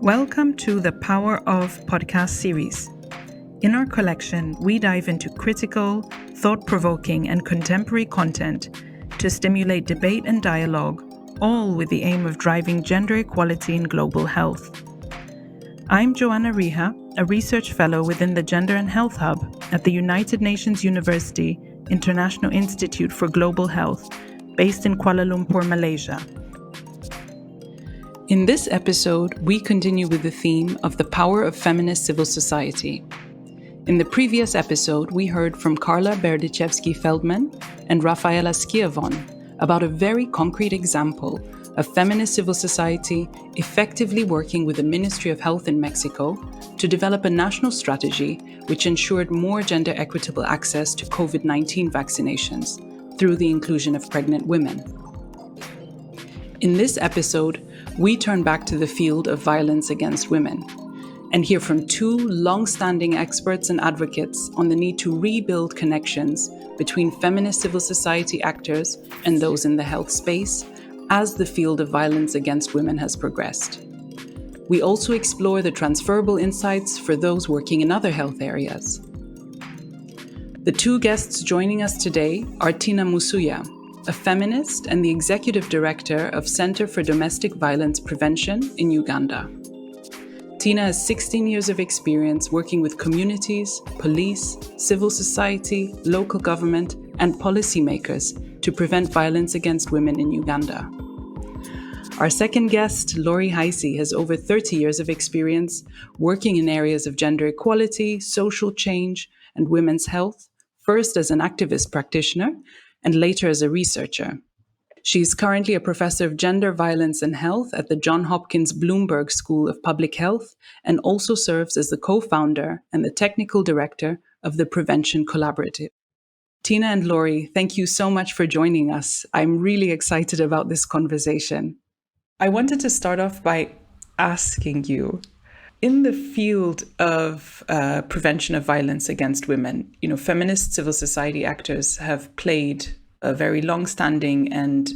Welcome to the Power of podcast series. In our collection, we dive into critical, thought-provoking, and contemporary content to stimulate debate and dialogue, all with the aim of driving gender equality in global health. I'm Joanna Riha, a research fellow within the Gender and Health Hub at the United Nations University International Institute for Global Health, based in Kuala Lumpur, Malaysia. In this episode, we continue with the theme of the power of feminist civil society. In the previous episode, we heard from Carla Berdichevsky-Feldman and Rafaela Schiavon about a very concrete example of feminist civil society effectively working with the Ministry of Health in Mexico to develop a national strategy which ensured more gender equitable access to COVID-19 vaccinations through the inclusion of pregnant women. In this episode, we turn back to the field of violence against women and hear from two long-standing experts and advocates on the need to rebuild connections between feminist civil society actors and those in the health space as the field of violence against women has progressed. We also explore the transferable insights for those working in other health areas. The two guests joining us today are Tina Musuya, a feminist and the executive director of Center for Domestic Violence Prevention in Uganda. Tina has 16 years of experience working with communities, police, civil society, local government, and policymakers to prevent violence against women in Uganda. Our second guest, Lori Heisey, has over 30 years of experience working in areas of gender equality, social change, and women's health, first as an activist practitioner and later as a researcher. She is currently a professor of gender violence and health at the Johns Hopkins Bloomberg School of Public Health and also serves as the co-founder and the technical director of the Prevention Collaborative. Tina and Lori, thank you so much for joining us. I'm really excited about this conversation. I wanted to start off by asking you, in the field of prevention of violence against women, feminist civil society actors have played a very long-standing and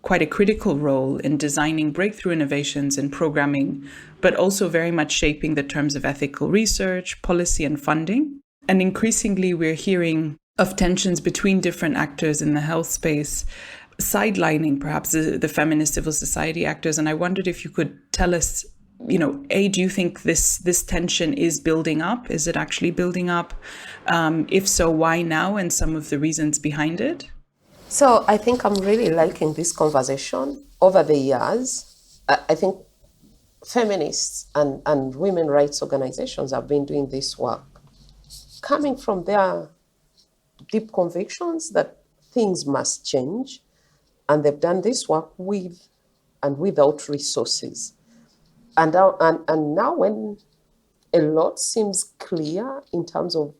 quite a critical role in designing breakthrough innovations in programming, but also very much shaping the terms of ethical research, policy, and funding. And increasingly, we're hearing of tensions between different actors in the health space, sidelining perhaps the feminist civil society actors. And I wondered if you could tell us, do you think this tension is building up? Is it actually building up? If so, why now, and some of the reasons behind it? So I think I'm really liking this conversation. Over the years, I think feminists and women rights organizations have been doing this work, coming from their deep convictions that things must change. And they've done this work with and without resources. And now when a lot seems clear in terms of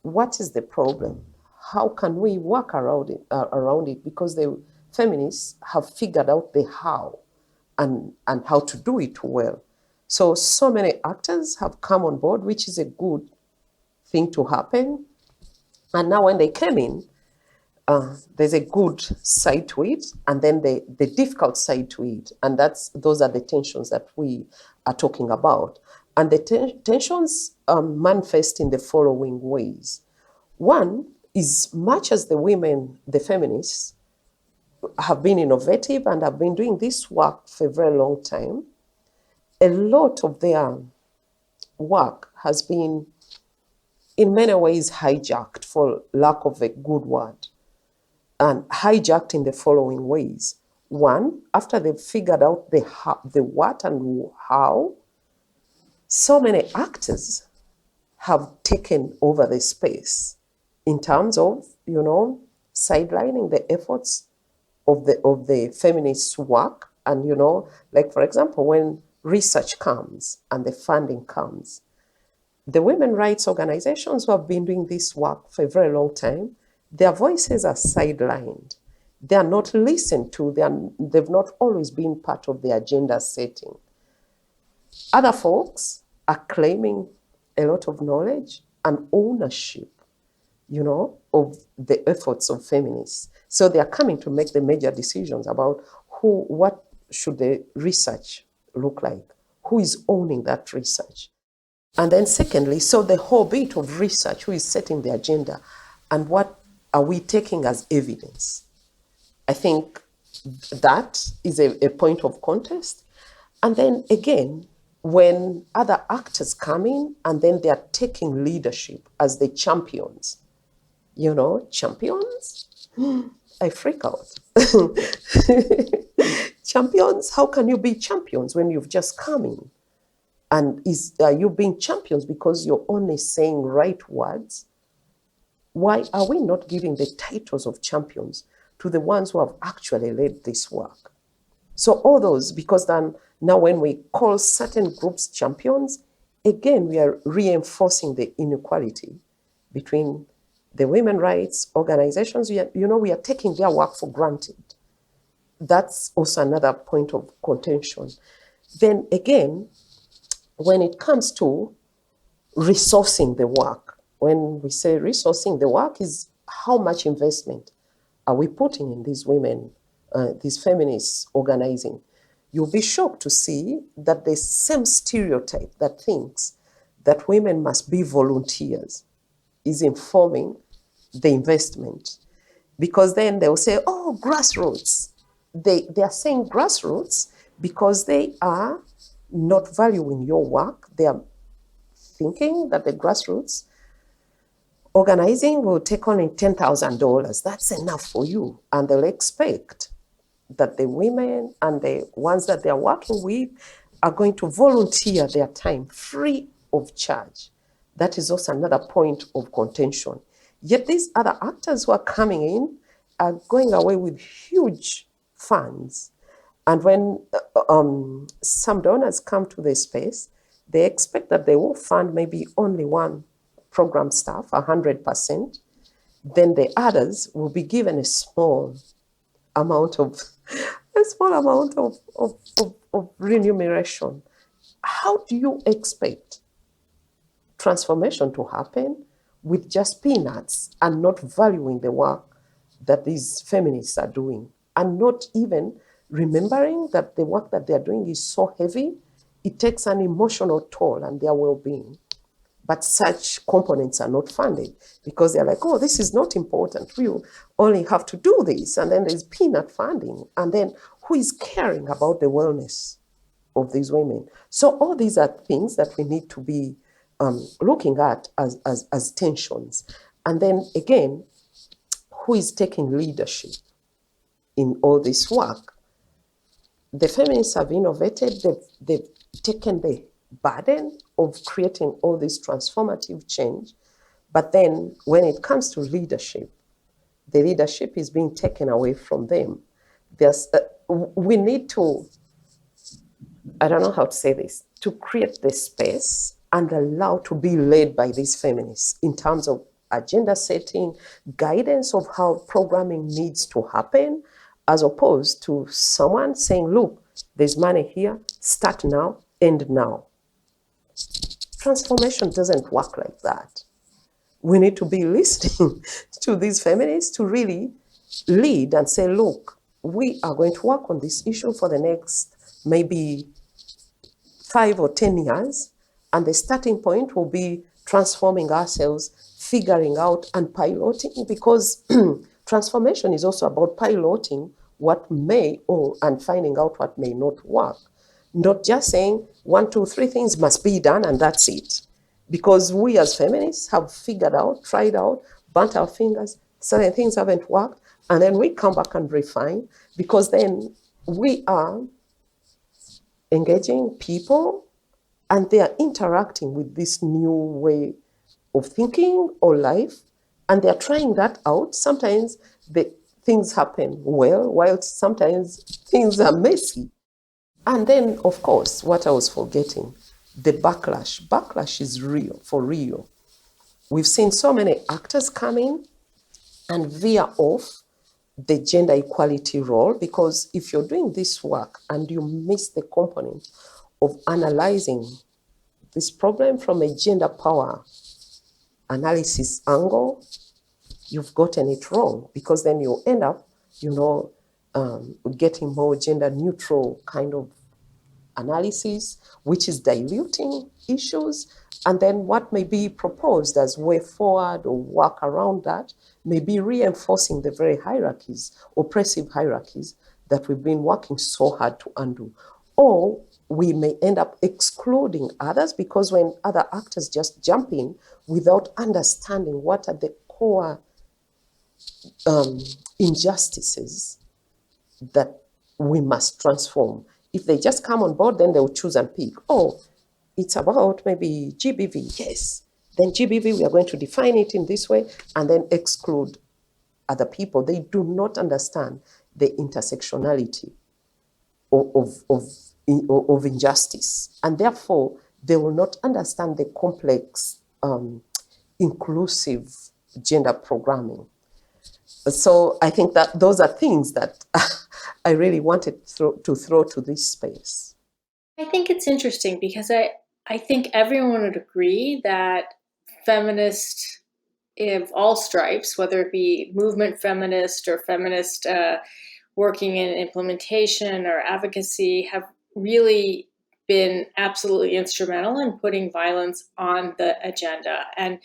what is the problem, how can we work around it? Because the feminists have figured out the how and how to do it well. So many actors have come on board, which is a good thing to happen. And now when they came in, there's a good side to it, and then the difficult side to it. And those are the tensions that we are talking about. And the tensions manifest in the following ways. One is, much as the feminists, have been innovative and have been doing this work for a very long time, a lot of their work has been, in many ways, hijacked, for lack of a good word. And hijacked in the following ways. One, after they've figured out the what and how, so many actors have taken over the space in terms of, sidelining the efforts of the feminist work. And, like, for example, when research comes and the funding comes, the women rights organizations who have been doing this work for a very long time, their voices are sidelined. They are not listened to. They've not always been part of the agenda setting. Other folks are claiming a lot of knowledge and ownership of the efforts of feminists. So they are coming to make the major decisions about what should the research look like, who is owning that research. And then secondly, so the whole bit of research, who is setting the agenda, and what are we taking as evidence? I think that is a point of contest. And then again, when other actors come in and then they are taking leadership as the champions, champions? I freak out. Champions? How can you be champions when you've just come in? And are you being champions because you're only saying right words? Why are we not giving the titles of champions to the ones who have actually led this work? So all those, because then now when we call certain groups champions, again, we are reinforcing the inequality between the women rights organizations. We are taking their work for granted. That's also another point of contention. Then again, when it comes to resourcing the work, when we say resourcing the work, is how much investment are we putting in these women, these feminists organizing? You'll be shocked to see that the same stereotype that thinks that women must be volunteers is informing the investment. Because then they'll say, oh, grassroots. They are saying grassroots because they are not valuing your work. They are thinking that the grassroots organizing will take only $10,000. That's enough for you. And they'll expect that the women and the ones that they're working with are going to volunteer their time free of charge. That is also another point of contention. Yet these other actors who are coming in are going away with huge funds. And when some donors come to the space, they expect that they will fund maybe only one program staff, 100%. Then the others will be given a small amount of remuneration. How do you expect transformation to happen with just peanuts and not valuing the work that these feminists are doing, and not even remembering that the work that they're doing is so heavy, it takes an emotional toll on their well-being. But such components are not funded because they're like, oh, this is not important. We only have to do this. And then there's peanut funding. And then who is caring about the wellness of these women? So all these are things that we need to be looking at as tensions. And then again, who is taking leadership in all this work? The feminists have innovated. They've taken the burden of creating all this transformative change. But then when it comes to leadership, the leadership is being taken away from them. We need to, I don't know how to say this, to create the space and allow to be led by these feminists in terms of agenda setting, guidance of how programming needs to happen, as opposed to someone saying, look, there's money here, start now, end now. Transformation doesn't work like that. We need to be listening to these feminists to really lead and say, look, we are going to work on this issue for the next maybe 5 or 10 years. And the starting point will be transforming ourselves, figuring out and piloting, because transformation is also about piloting what may and finding out what may not work. Not just saying 1, 2, 3 things must be done and that's it. Because we as feminists have figured out, tried out, burnt our fingers, certain things haven't worked, and then we come back and refine, because then we are engaging people and they are interacting with this new way of thinking or life, and they're trying that out. Sometimes the things happen well, while sometimes things are messy. And then, of course, what I was forgetting, the backlash. Backlash is real, for real. We've seen so many actors come in and veer off the gender equality role, because if you're doing this work and you miss the component of analyzing this problem from a gender power analysis angle, you've gotten it wrong, because then you end up, getting more gender neutral kind of analysis, which is diluting issues. And then what may be proposed as way forward or work around that may be reinforcing the very hierarchies, oppressive hierarchies that we've been working so hard to undo. Or we may end up excluding others, because when other actors just jump in without understanding what are the core injustices that we must transform. If they just come on board, then they'll choose and pick. Oh, it's about maybe GBV. Yes. Then GBV, we are going to define it in this way, and then exclude other people. They do not understand the intersectionality of injustice. And therefore, they will not understand the complex, inclusive gender programming. So I think that those are things that I really wanted to throw to this space. I think it's interesting because I think everyone would agree that feminists of all stripes, whether it be movement feminist or feminist working in implementation or advocacy, have really been absolutely instrumental in putting violence on the agenda and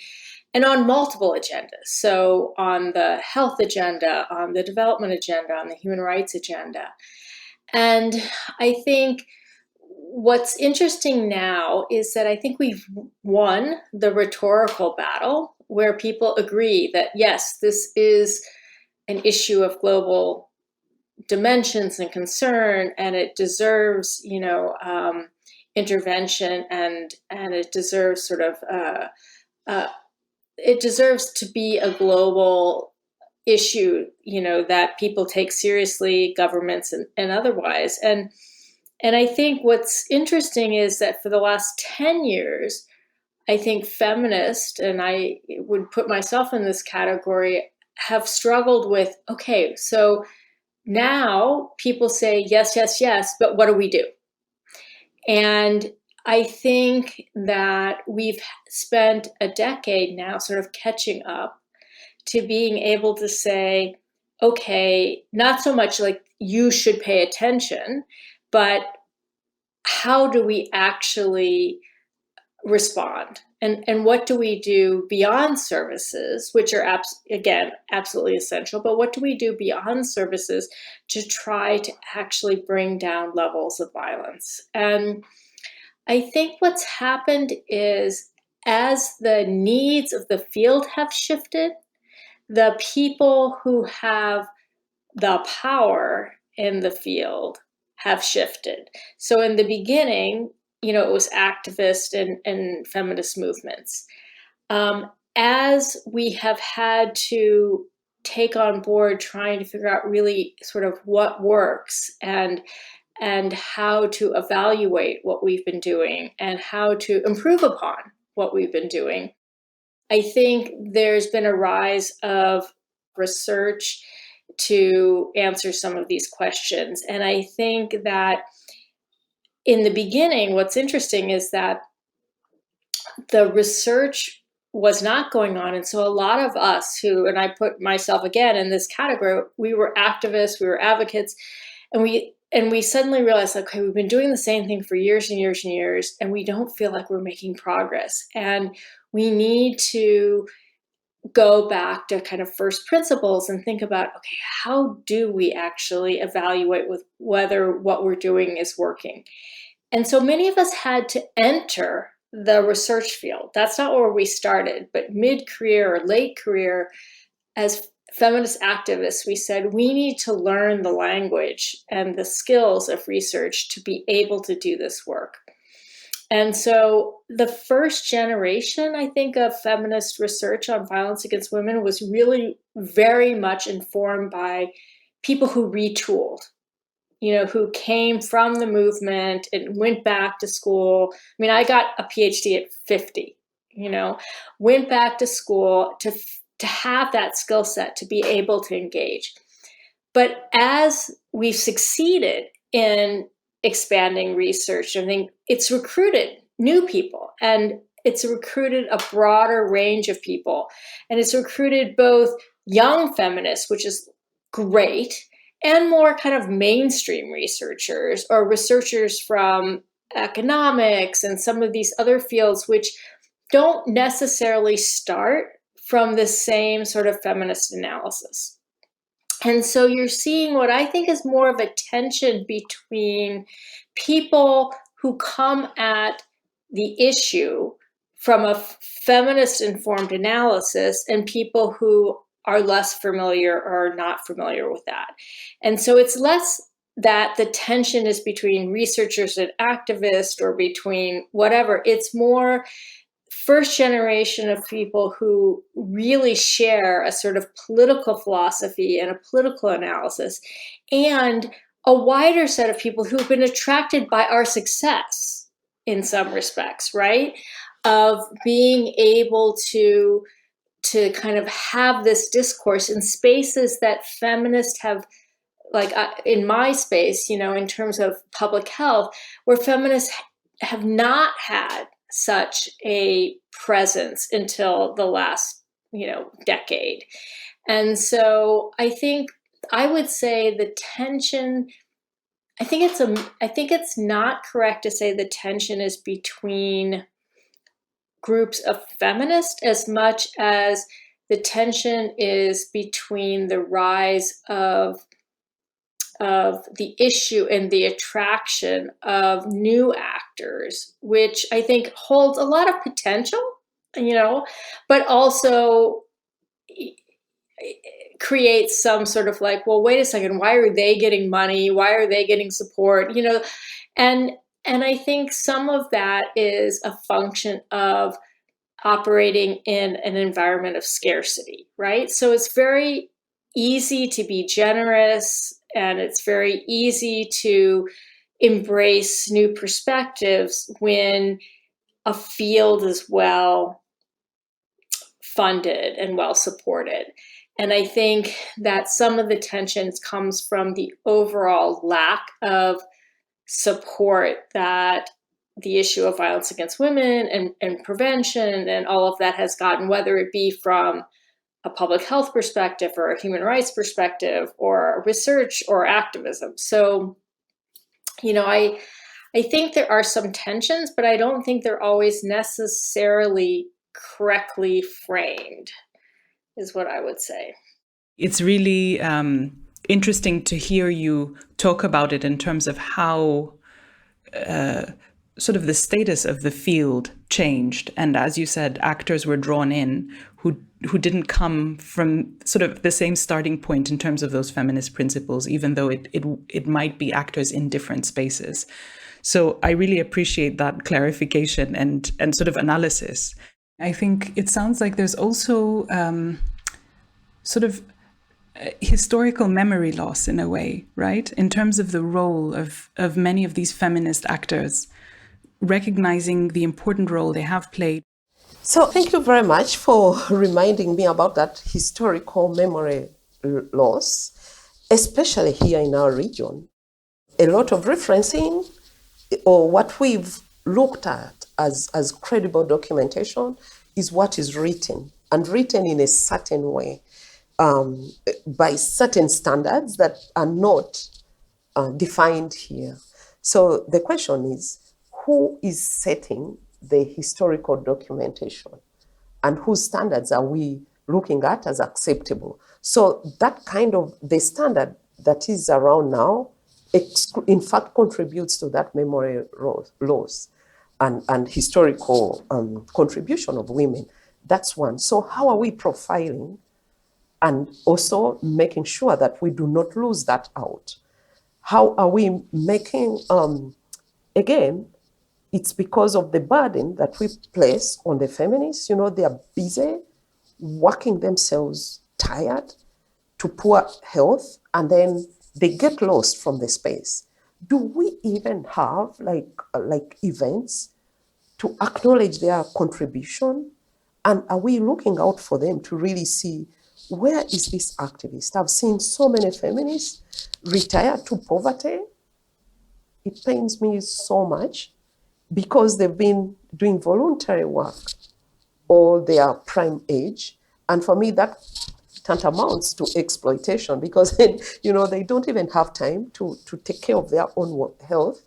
on multiple agendas. So on the health agenda, on the development agenda, on the human rights agenda. And I think what's interesting now is that I think we've won the rhetorical battle where people agree that, yes, this is an issue of global dimensions and concern, and it deserves, intervention, and it deserves sort of, it deserves to be a global issue, that people take seriously, governments and otherwise. And I think what's interesting is that for the last 10 years, I think feminists, and I would put myself in this category, have struggled with, okay, so now people say, yes, yes, yes, but what do we do? And I think that we've spent a decade now sort of catching up to being able to say, okay, not so much like you should pay attention, but how do we actually respond? And what do we do beyond services, which are, again, absolutely essential, but what do we do beyond services to try to actually bring down levels of violence? And I think what's happened is, as the needs of the field have shifted, the people who have the power in the field have shifted. So in the beginning, it was activist and feminist movements. As we have had to take on board trying to figure out really sort of what works and how to evaluate what we've been doing and how to improve upon what we've been doing, I think there's been a rise of research to answer some of these questions. And I think that in the beginning, what's interesting is that the research was not going on. And so a lot of us who, and I put myself again in this category, we were activists, we were advocates, and we suddenly realized, okay, we've been doing the same thing for years and years and years, and we don't feel like we're making progress. And we need to go back to kind of first principles and think about, okay, how do we actually evaluate with whether what we're doing is working? And so many of us had to enter the research field. That's not where we started, but mid-career or late career, as feminist activists, we said we need to learn the language and the skills of research to be able to do this work. And so the first generation, I think, of feminist research on violence against women was really very much informed by people who retooled, who came from the movement and went back to school. I mean, I got a PhD at 50, went back to school to have that skill set to be able to engage. But as we've succeeded in expanding research, I think it's recruited new people, and it's recruited a broader range of people. And it's recruited both young feminists, which is great, and more kind of mainstream researchers or researchers from economics and some of these other fields, which don't necessarily start from the same sort of feminist analysis. And so you're seeing what I think is more of a tension between people who come at the issue from a feminist informed analysis and people who are less familiar or not familiar with that. And so it's less that the tension is between researchers and activists or between whatever. It's more first generation of people who really share a sort of political philosophy and a political analysis, and a wider set of people who've been attracted by our success in some respects, right? Of being able to kind of have this discourse in spaces that feminists have, like in my space, in terms of public health, where feminists have not had such a presence until the last, decade. And so I think I would say the tension, I think it's not correct to say the tension is between groups of feminists as much as the tension is between the rise of the issue and the attraction of new actors, which I think holds a lot of potential, but also creates some sort of like, well, wait a second, why are they getting money? Why are they getting support? And I think some of that is a function of operating in an environment of scarcity, right? So it's very easy to be generous, and it's very easy to embrace new perspectives when a field is well funded and well supported. And I think that some of the tensions comes from the overall lack of support that the issue of violence against women and prevention and all of that has gotten, whether it be from a public health perspective or a human rights perspective or research or activism. So, I think there are some tensions, but I don't think they're always necessarily correctly framed, is what I would say. It's really interesting to hear you talk about it in terms of how sort of the status of the field changed. And as you said, actors were drawn in who didn't come from sort of the same starting point in terms of those feminist principles, even though it might be actors in different spaces. So I really appreciate that clarification and sort of analysis. I think it sounds like there's also sort of historical memory loss in a way, right? In terms of the role of many of these feminist actors, recognizing the important role they have played. So thank you very much for reminding me about that historical memory loss, especially here in our region. A lot of referencing, or what we've looked at as credible documentation, is what is written, and written in a certain way, by certain standards that are not defined here. So the question is, who is setting the historical documentation, and whose standards are we looking at as acceptable? So that kind of the standard that is around now, in fact, contributes to that memory loss and historical contribution of women. That's one. So how are we profiling and also making sure that we do not lose that out? How are we making, again, it's because of the burden that we place on the feminists. They are busy working themselves tired to poor health, and then they get lost from the space. Do we even have like events to acknowledge their contribution? And are we looking out for them to really see, where is this activist? I've seen so many feminists retire to poverty. It pains me so much, because they've been doing voluntary work all their prime age. And for me, that tantamounts to exploitation, because then, they don't even have time to take care of their own health.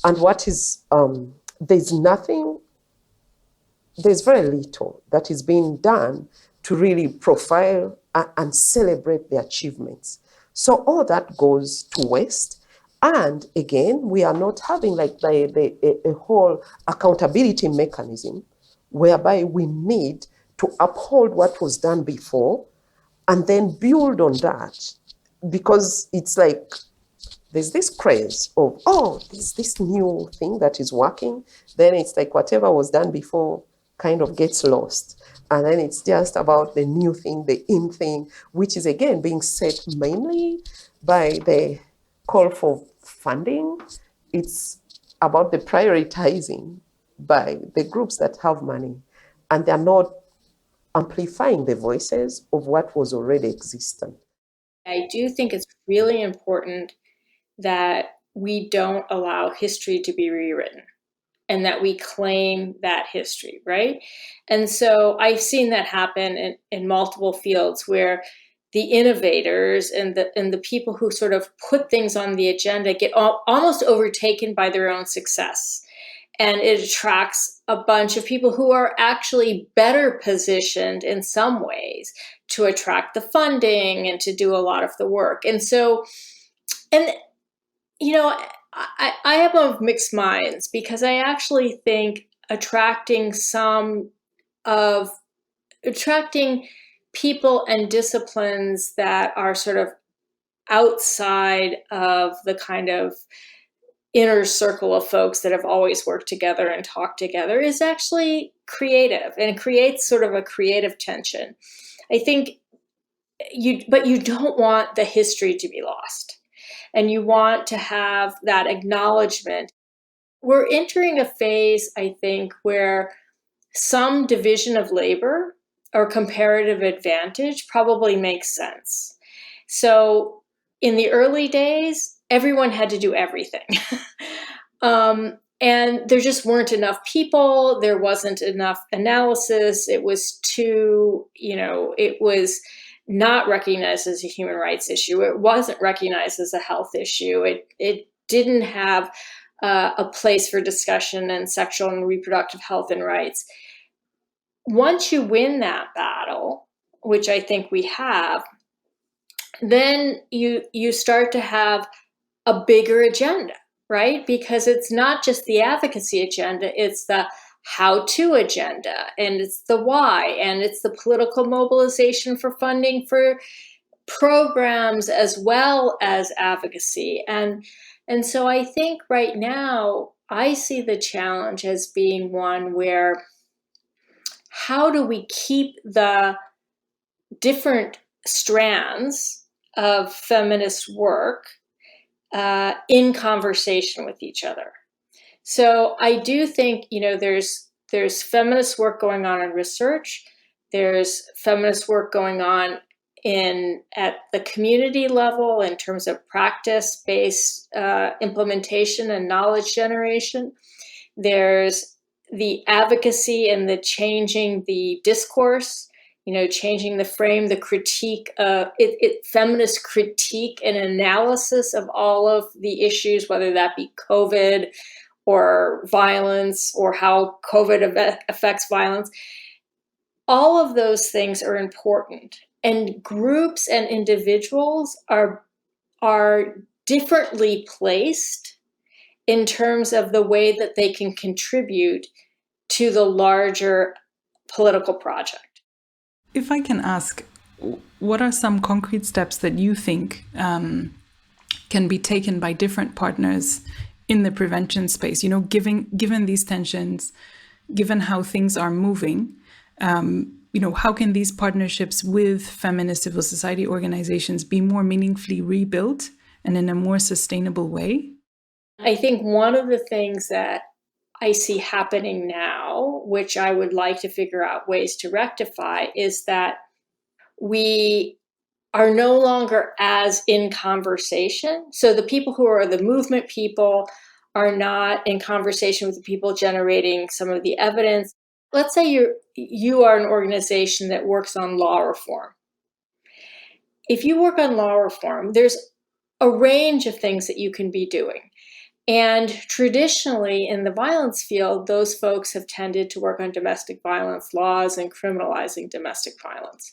And there's very little that is being done to really profile and celebrate the achievements. So all that goes to waste. And again, we are not having like a whole accountability mechanism whereby we need to uphold what was done before and then build on that. Because it's like there's this craze of, there's this new thing that is working. Then it's like whatever was done before kind of gets lost. And then it's just about the new thing, the in thing, which is again being set mainly by the call for funding. It's about the prioritizing by the groups that have money, and they're not amplifying the voices of what was already existent. I do think it's really important that we don't allow history to be rewritten and that we claim that history, right? And so I've seen that happen in multiple fields where the innovators and the people who sort of put things on the agenda get almost overtaken by their own success. And it attracts a bunch of people who are actually better positioned in some ways to attract the funding and to do a lot of the work. And so, I am of mixed minds, because I actually think attracting people and disciplines that are sort of outside of the kind of inner circle of folks that have always worked together and talked together is actually creative and creates sort of a creative tension. I think but you don't want the history to be lost, and you want to have that acknowledgement. We're entering a phase, I think, where some division of labor or comparative advantage probably makes sense. So in the early days, everyone had to do everything. And there just weren't enough people. There wasn't enough analysis. It was it was not recognized as a human rights issue. It wasn't recognized as a health issue. It didn't have a place for discussion in sexual and reproductive health and rights. Once you win that battle, which I think we have, then you start to have a bigger agenda, right? Because it's not just the advocacy agenda, it's the how-to agenda, and it's the why, and it's the political mobilization for funding for programs as well as advocacy. And so I think right now I see the challenge as being one where how do we keep the different strands of feminist work in conversation with each other? So I do think, there's feminist work going on in research. There's feminist work going on at the community level in terms of practice-based implementation and knowledge generation. There's the advocacy and the changing the discourse, changing the frame, the critique, feminist critique and analysis of all of the issues, whether that be COVID or violence or how COVID affects violence. All of those things are important. And groups and individuals are differently placed in terms of the way that they can contribute to the larger political project. If I can ask, what are some concrete steps that you think can be taken by different partners in the prevention space? Given these tensions, given how things are moving, how can these partnerships with feminist civil society organizations be more meaningfully rebuilt and in a more sustainable way? I think one of the things that I see happening now, which I would like to figure out ways to rectify, is that we are no longer as in conversation. So the people who are the movement people are not in conversation with the people generating some of the evidence. Let's say you are an organization that works on law reform. if you work on law reform, there's a range of things that you can be doing. And traditionally in the violence field, those folks have tended to work on domestic violence laws and criminalizing domestic violence.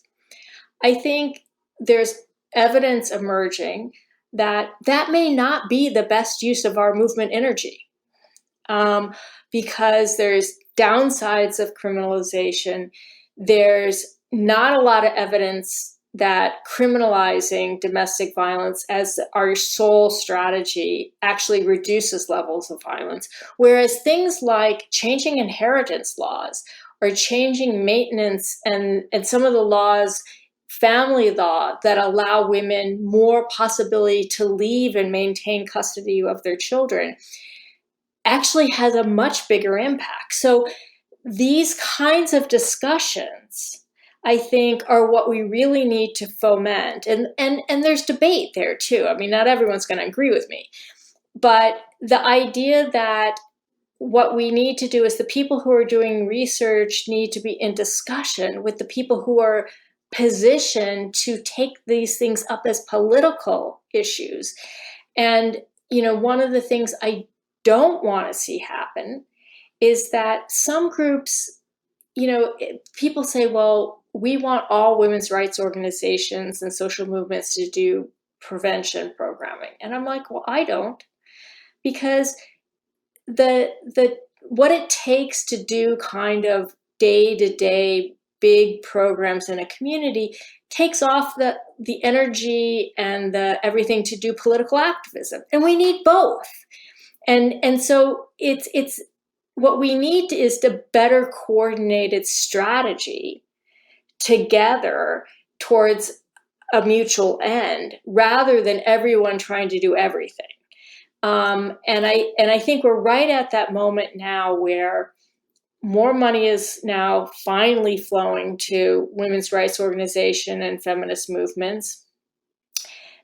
I think there's evidence emerging that that may not be the best use of our movement energy, because there's downsides of criminalization. There's not a lot of evidence that criminalizing domestic violence as our sole strategy actually reduces levels of violence, whereas things like changing inheritance laws or changing maintenance and some of the laws, family law, that allow women more possibility to leave and maintain custody of their children, actually has a much bigger impact. So these kinds of discussions, I think, are what we really need to foment. And there's debate there too. I mean, not everyone's going to agree with me. But the idea that what we need to do is the people who are doing research need to be in discussion with the people who are positioned to take these things up as political issues. And, one of the things I don't want to see happen is that some groups, people say, well, we want all women's rights organizations and social movements to do prevention programming. And I'm like, well, I don't, because the what it takes to do kind of day-to-day big programs in a community takes off the energy and the everything to do political activism. And we need both. And so it's what we need is a better coordinated strategy together towards a mutual end, rather than everyone trying to do everything. And I think we're right at that moment now where more money is now finally flowing to women's rights organization and feminist movements.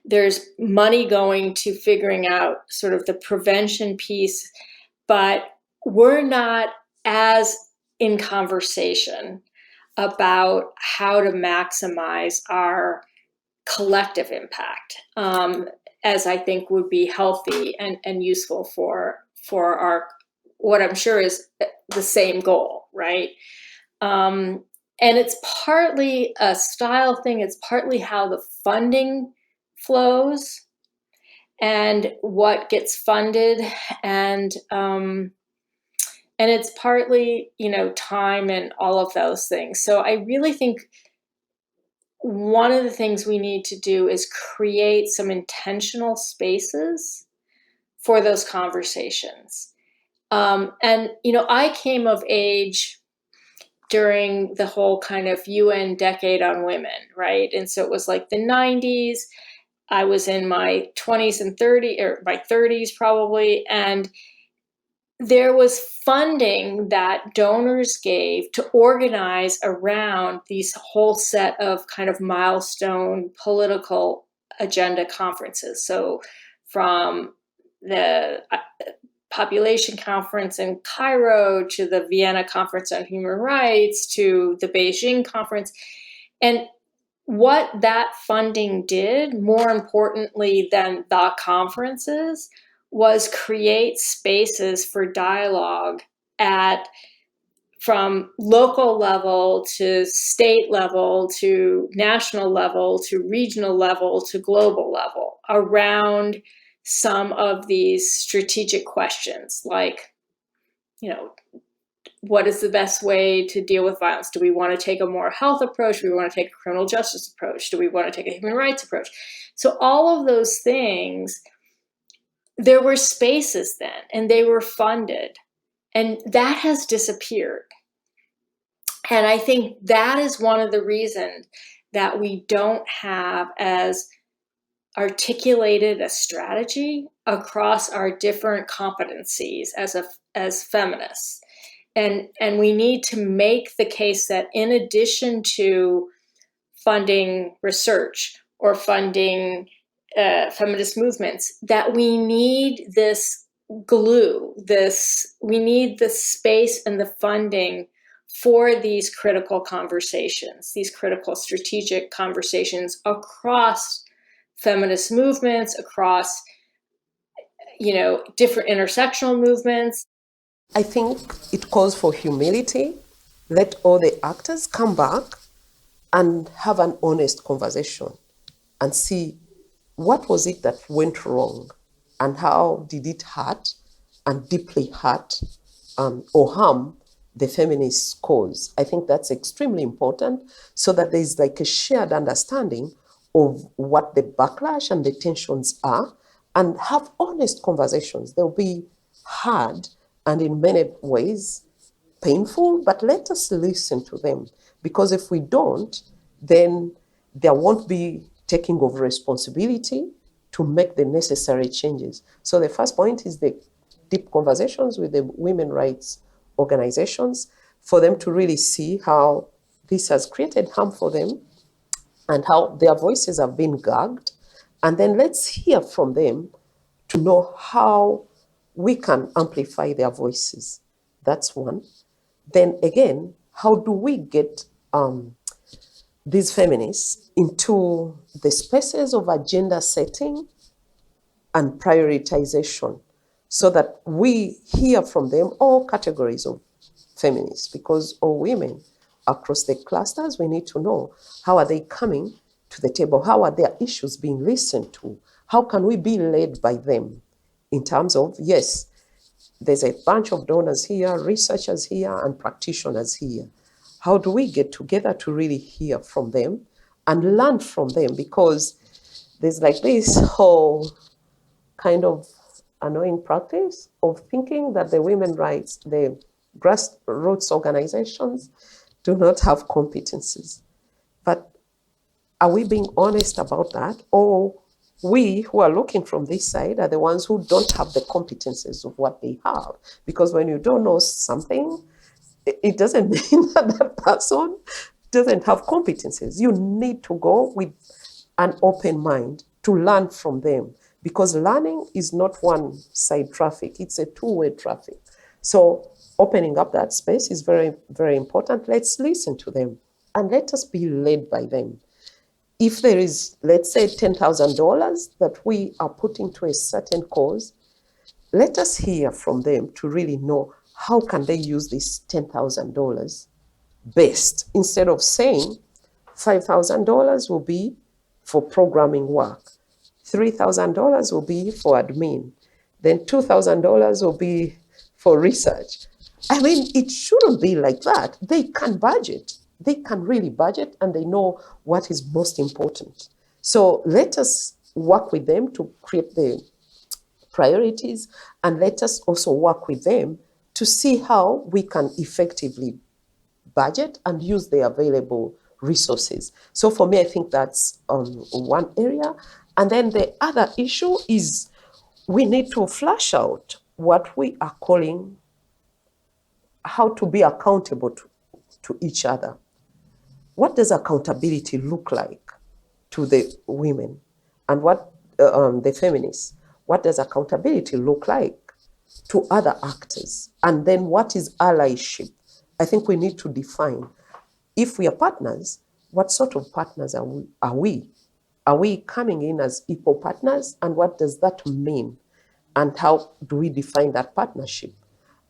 There's money going to figuring out sort of the prevention piece, but we're not as in conversation about how to maximize our collective impact, as I think would be healthy and useful for our, what I'm sure is the same goal, right? And it's partly a style thing. It's partly how the funding flows and what gets funded, and it's partly, time and all of those things. So I really think one of the things we need to do is create some intentional spaces for those conversations. I came of age during the whole kind of UN Decade on Women, right? And so it was like the 90s. I was in my 20s and 30s, or my 30s probably, and there was funding that donors gave to organize around these whole set of kind of milestone political agenda conferences. So from the population conference in Cairo to the Vienna Conference on Human Rights to the Beijing conference. And what that funding did, more importantly than the conferences, was create spaces for dialogue from local level to state level to national level to regional level to global level around some of these strategic questions, like, what is the best way to deal with violence? Do we want to take a more health approach? Do we want to take a criminal justice approach? Do we want to take a human rights approach? So all of those things, there were spaces then, and they were funded, and that has disappeared. And I think that is one of the reasons that we don't have as articulated a strategy across our different competencies as feminists. And we need to make the case that in addition to funding research or funding feminist movements, that we need this glue, we need the space and the funding for these critical conversations, these critical strategic conversations across feminist movements, across, different intersectional movements. I think it calls for humility. Let all the actors come back and have an honest conversation and see what was it that went wrong and how did it hurt and deeply hurt or harm the feminist cause. I think that's extremely important so that there's like a shared understanding of what the backlash and the tensions are and have honest conversations. They'll be hard and in many ways painful, but let us listen to them, because if we don't, then there won't be taking of responsibility to make the necessary changes. So the first point is the deep conversations with the women rights organizations for them to really see how this has created harm for them and how their voices have been gagged. And then let's hear from them to know how we can amplify their voices. That's one. Then again, how do we get these feminists into the spaces of agenda setting and prioritization so that we hear from them all categories of feminists, because all women across the clusters, we need to know how are they coming to the table, how are their issues being listened to, how can we be led by them in terms of, yes, there's a bunch of donors here, researchers here, and practitioners here. How do we get together to really hear from them and learn from them? Because there's like this whole kind of annoying practice of thinking that the women rights, the grassroots organizations do not have competencies. But are we being honest about that? Or we who are looking from this side are the ones who don't have the competencies of what they have? Because when you don't know something, it doesn't mean that that person doesn't have competencies. You need to go with an open mind to learn from them, because learning is not one-side traffic, it's a two-way traffic. So opening up that space is very, very important. Let's listen to them and let us be led by them. If there is, let's say, $10,000 that we are putting to a certain cause, let us hear from them to really know how can they use this $10,000 best, instead of saying $5,000 will be for programming work, $3,000 will be for admin, then $2,000 will be for research. I mean, it shouldn't be like that. They can budget. They can really budget, and they know what is most important. So let us work with them to create the priorities, and let us also work with them to see how we can effectively budget and use the available resources. So for me, I think that's one area. And then the other issue is we need to flesh out what we are calling how to be accountable to each other. What does accountability look like to the women and what the feminists? What does accountability look like to other actors? And then what is allyship? I think we need to define, if we are partners, what sort of partners are we? Are we coming in as equal partners? And what does that mean? And how do we define that partnership?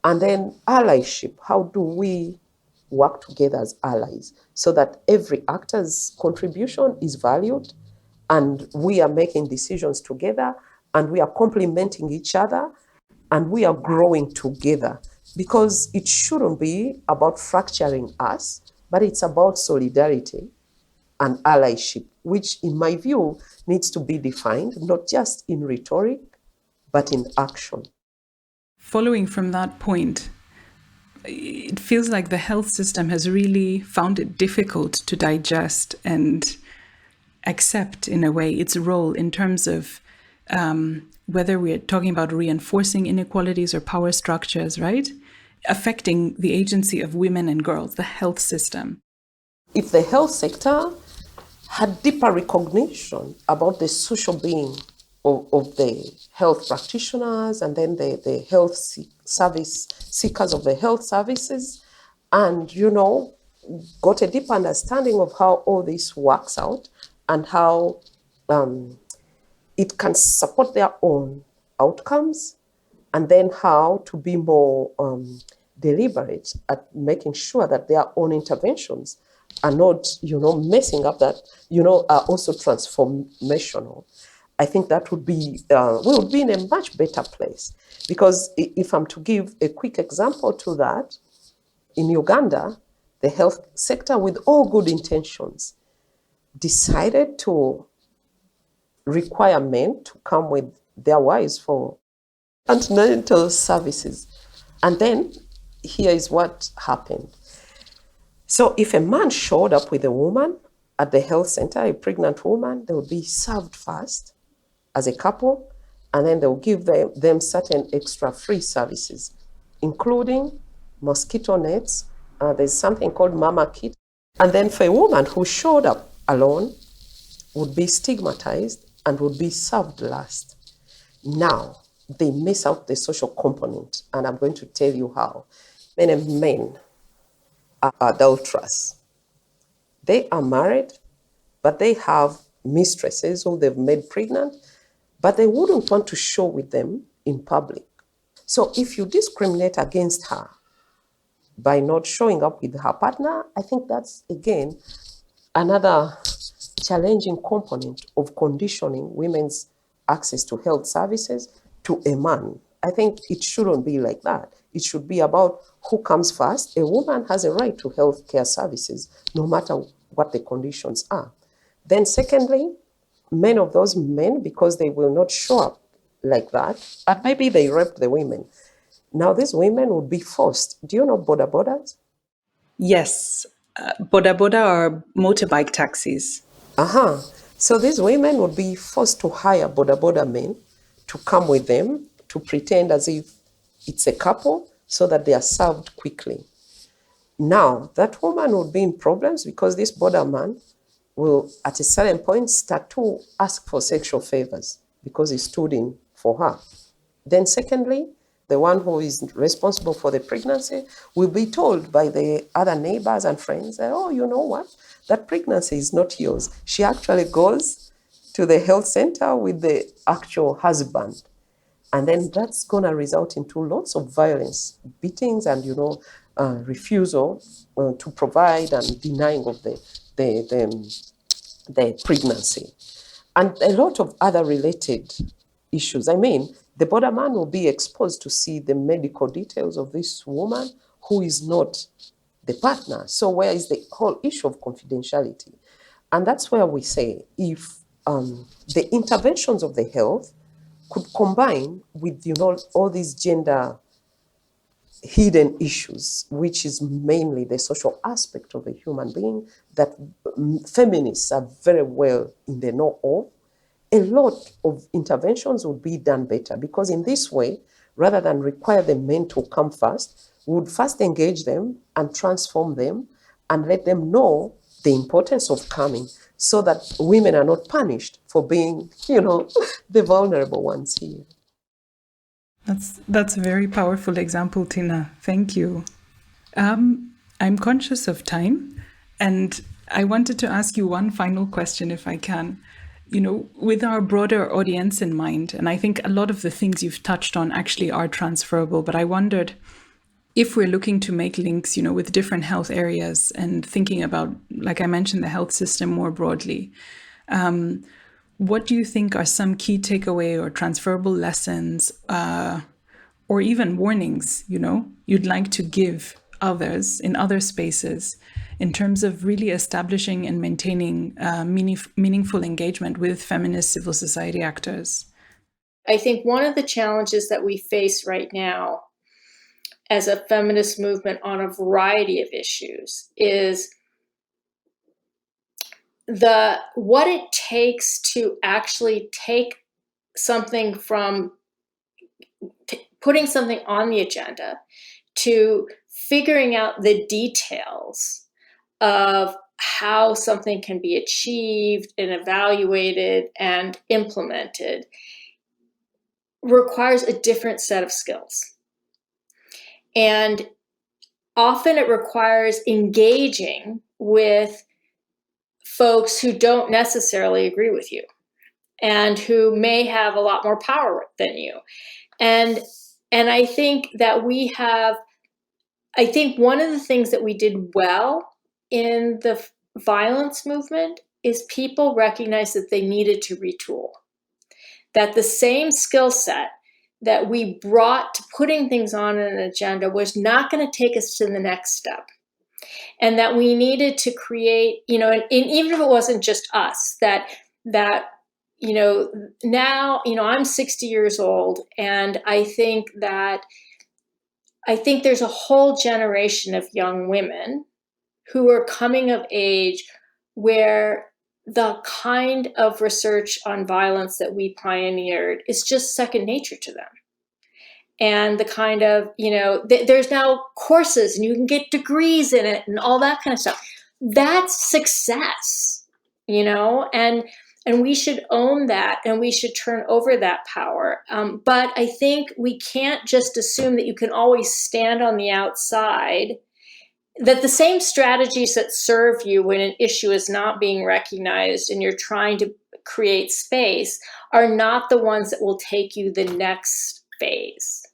And then allyship, how do we work together as allies so that every actor's contribution is valued and we are making decisions together and we are complementing each other and we are growing together? Because it shouldn't be about fracturing us, but it's about solidarity and allyship, which in my view needs to be defined, not just in rhetoric, but in action. Following from that point, it feels like the health system has really found it difficult to digest and accept, in a way, its role in terms of whether we're talking about reinforcing inequalities or power structures, right? Affecting the agency of women and girls, the health system. If the health sector had deeper recognition about the social being of the health practitioners and then the health service seekers of the health services, and, got a deep understanding of how all this works out and how it can support their own outcomes, and then how to be more deliberate at making sure that their own interventions are not, messing up that, are also transformational. I think that would be, we would be in a much better place. Because if I'm to give a quick example to that, in Uganda, the health sector, with all good intentions, decided to require men to come with their wives for antenatal services. And then here is what happened. So if a man showed up with a woman at the health center, a pregnant woman, they would be served first as a couple, and then they'll give them certain extra free services, including mosquito nets. There's something called Mama Kit. And then for a woman who showed up alone, would be stigmatized and would be served last. Now, they miss out the social component, and I'm going to tell you how. Many men are adulterous. They are married, but they have mistresses who they've made pregnant, but they wouldn't want to show with them in public. So if you discriminate against her by not showing up with her partner, I think that's, again, another challenging component of conditioning women's access to health services to a man. I think it shouldn't be like that. It should be about who comes first. A woman has a right to health care services, no matter what the conditions are. Then secondly, many of those men, because they will not show up like that, and maybe they rape the women. Now these women would be forced. Do you know boda bodas? Yes, boda boda are motorbike taxis. So these women would be forced to hire boda boda men to come with them, to pretend as if it's a couple, so that they are served quickly. Now, that woman would be in problems because this boda man will, at a certain point, start to ask for sexual favors because he stood in for her. Then secondly, the one who is responsible for the pregnancy will be told by the other neighbors and friends that, oh, you know what? That pregnancy is not yours. She actually goes to the health center with the actual husband. And then that's going to result into lots of violence, beatings, and, refusal to provide and denying of the pregnancy. And a lot of other related issues. I mean, the border man will be exposed to see the medical details of this woman who is not the partner. So where is the whole issue of confidentiality? And that's where we say if the interventions of the health could combine with, all these gender hidden issues, which is mainly the social aspect of the human being that feminists are very well in the know of, a lot of interventions would be done better, because in this way, rather than require the men to come first, we would first engage them and transform them and let them know the importance of coming, so that women are not punished for being, the vulnerable ones here. That's a very powerful example, Tina. Thank you. I'm conscious of time, and I wanted to ask you one final question, if I can. With our broader audience in mind, and I think a lot of the things you've touched on actually are transferable, but I wondered if we're looking to make links, with different health areas and thinking about, like I mentioned, the health system more broadly. What do you think are some key takeaway or transferable lessons, or even warnings, you'd like to give others in other spaces in terms of really establishing and maintaining meaningful engagement with feminist civil society actors? I think one of the challenges that we face right now as a feminist movement on a variety of issues is what it takes to actually take something from putting something on the agenda to figuring out the details of how something can be achieved and evaluated and implemented requires a different set of skills. And often it requires engaging with folks who don't necessarily agree with you and who may have a lot more power than you. And I think that I think one of the things that we did well in the violence movement is people recognized that they needed to retool, that the same skill set that we brought to putting things on an agenda was not going to take us to the next step. And that we needed to create, and even if it wasn't just us, that now, I'm 60 years old, and I think there's a whole generation of young women who are coming of age where the kind of research on violence that we pioneered is just second nature to them. And the kind of, there's now courses and you can get degrees in it and all that kind of stuff. That's success, and we should own that, and we should turn over that power. But I think we can't just assume that you can always stand on the outside, that the same strategies that serve you when an issue is not being recognized and you're trying to create space are not the ones that will take you the next phase.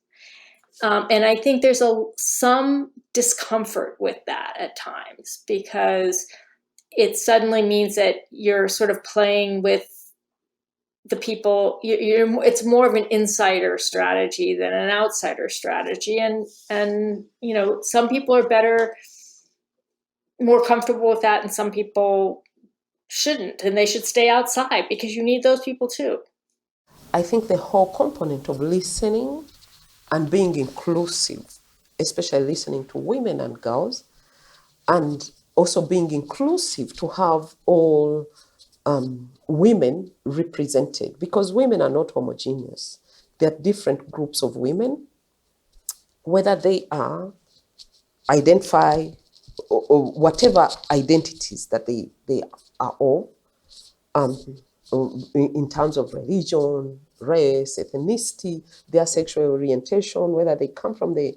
And I think there's some discomfort with that at times, because it suddenly means that you're sort of playing with the people. It's more of an insider strategy than an outsider strategy. And some people are more comfortable with that, and some people shouldn't, and they should stay outside, because you need those people too. I think the whole component of listening and being inclusive, especially listening to women and girls, and also being inclusive to have all women represented, because women are not homogeneous. There are different groups of women, whether they are identify or whatever identities that they are all, in terms of religion, race, ethnicity, their sexual orientation, whether they come from the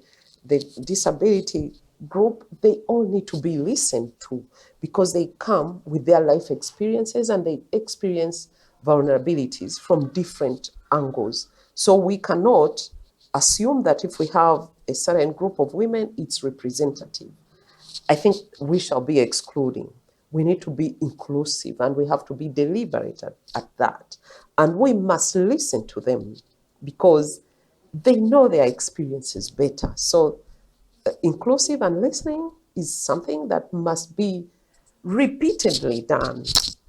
disability group, they all need to be listened to, because they come with their life experiences and they experience vulnerabilities from different angles. So we cannot assume that if we have a certain group of women, it's representative. I think we shall be excluding. We need to be inclusive, and we have to be deliberate at that. And we must listen to them, because they know their experiences better. So inclusive and listening is something that must be repeatedly done,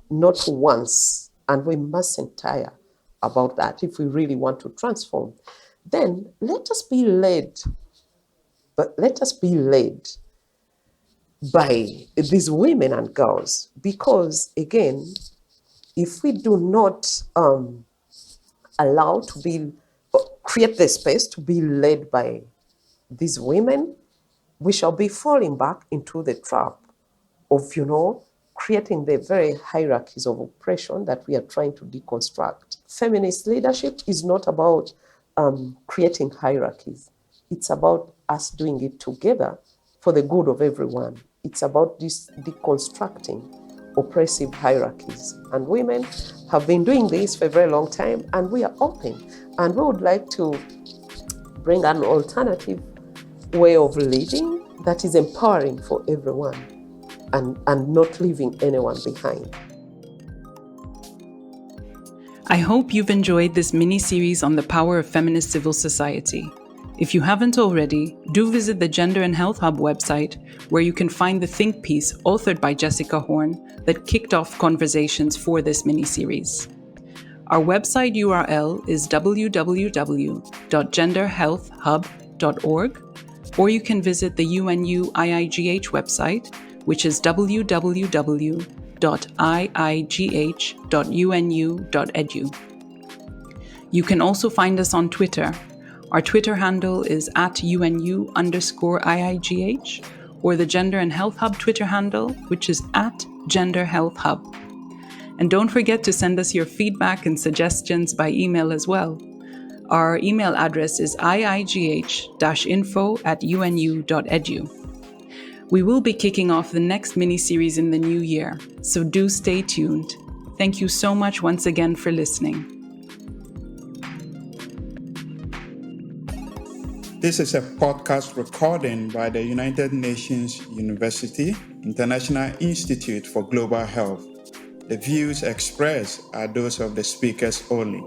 not once. And we mustn't tire about that if we really want to transform. Then let us be led. But let us be led by these women and girls, because again, if we do not create the space to be led by these women, we shall be falling back into the trap of, creating the very hierarchies of oppression that we are trying to deconstruct. Feminist leadership is not about creating hierarchies. It's about us doing it together for the good of everyone. It's about deconstructing oppressive hierarchies. And women have been doing this for a very long time, and we are open. And we would like to bring an alternative way of living that is empowering for everyone and not leaving anyone behind. I hope you've enjoyed this mini-series on the power of feminist civil society. If you haven't already, do visit the Gender and Health Hub website, where you can find the think piece authored by Jessica Horn that kicked off conversations for this mini-series. Our website URL is www.genderhealthhub.org, or you can visit the UNU IIGH website, which is www.iigh.unu.edu. You can also find us on Twitter. Our Twitter handle is @UNU_IIGH, or the Gender and Health Hub Twitter handle, which is @GenderHealthHub. And don't forget to send us your feedback and suggestions by email as well. Our email address is iigh-info@unu.edu. We will be kicking off the next mini-series in the new year, so do stay tuned. Thank you so much once again for listening. This is a podcast recording by the United Nations University International Institute for Global Health. The views expressed are those of the speakers only.